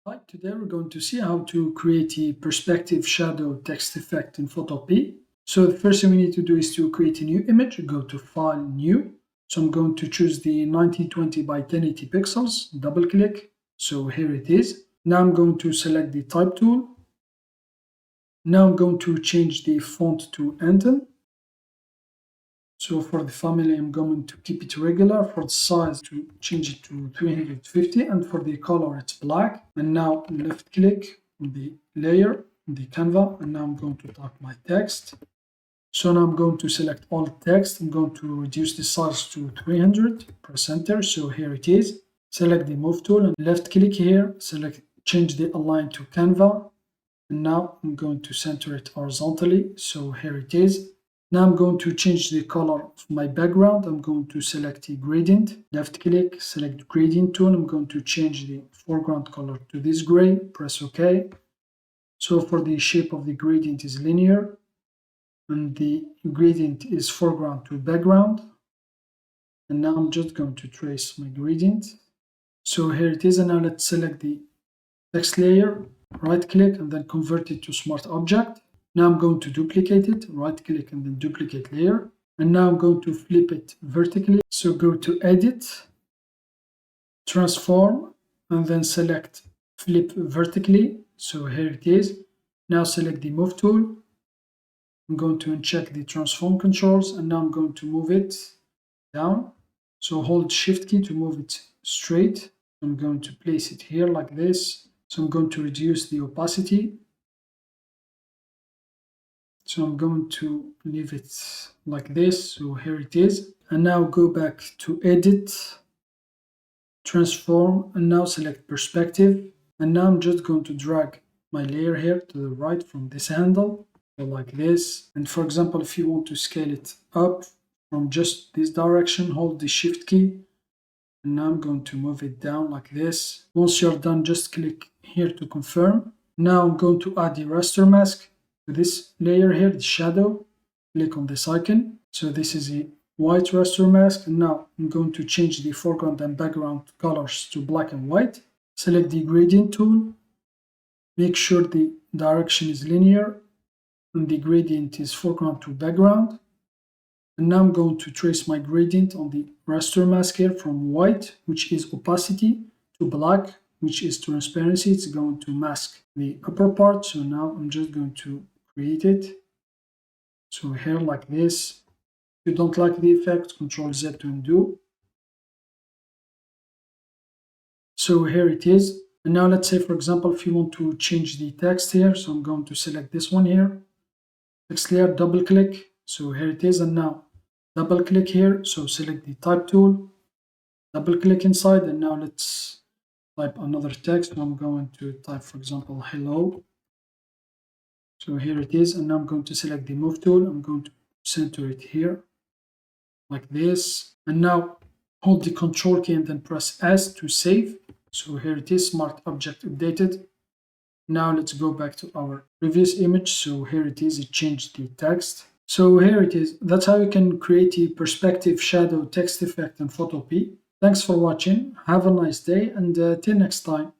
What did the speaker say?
Hi, today we're going to see how to create a perspective shadow text effect in Photopea. So the first thing we need to do is to create a new image. Go to File, New. So I'm going to choose the 1920 by 1080 pixels, double click. So here it is. Now I'm going to select the type tool. Now I'm going to change the font to Anton. So for the family, I'm going to keep it regular. For the size, to change it to 350, and for the color, it's black. And now left click on the layer, on the Canva, and now I'm going to type my text. So now I'm going to select all text. I'm going to reduce the size to 300, press enter. So here it is. Select the move tool and left click here, change the align to Canva. And now I'm going to center it horizontally. So here it is. Now I'm going to change the color of my background. I'm going to select the gradient, left click, select gradient tool. I'm going to change the foreground color to this gray, press OK. So for the shape of the gradient is linear and the gradient is foreground to background. And now I'm just going to trace my gradient. So here it is. And now let's select the text layer, right click and then convert it to smart object. Now I'm going to duplicate it, right click and then duplicate layer. And now I'm going to flip it vertically. So go to edit, transform, and then select flip vertically. So here it is. Now select the move tool. I'm going to uncheck the transform controls and now I'm going to move it down. So hold shift key to move it straight. I'm going to place it here like this. So I'm going to reduce the opacity. So I'm going to leave it like this. So here it is. And now go back to edit, transform, and now select perspective. And now I'm just going to drag my layer here to the right from this handle. So like this. And for example, if you want to scale it up from just this direction, hold the shift key. And now I'm going to move it down like this. Once you're done, just click here to confirm. Now I'm going to add the raster mask to this layer here, the shadow. Click on this icon. So this is a white raster mask. And now I'm going to change the foreground and background colors to black and white. Select the gradient tool. Make sure the direction is linear and the gradient is foreground to background. And now I'm going to trace my gradient on the raster mask here from white, which is opacity, to black, which is transparency. It's going to mask the upper part. So now I'm just going to create it. So here like this. If you don't like the effect, Control Z to undo. So here it is. And now let's say, for example, if you want to change the text here. So I'm going to select this one here. Text layer, double click. So here it is. And now double click here. So select the type tool, double click inside. And now let's type another text. I'm going to type, for example, hello. So here it is. And now I'm going to select the move tool. I'm going to center it here like this. And now hold the control key and then press S to save. So here it is, smart object updated. Now let's go back to our previous image. So here it is, it changed the text. So here it is. That's how you can create a perspective shadow text effect in Photopea. Thanks for watching. Have a nice day and till next time.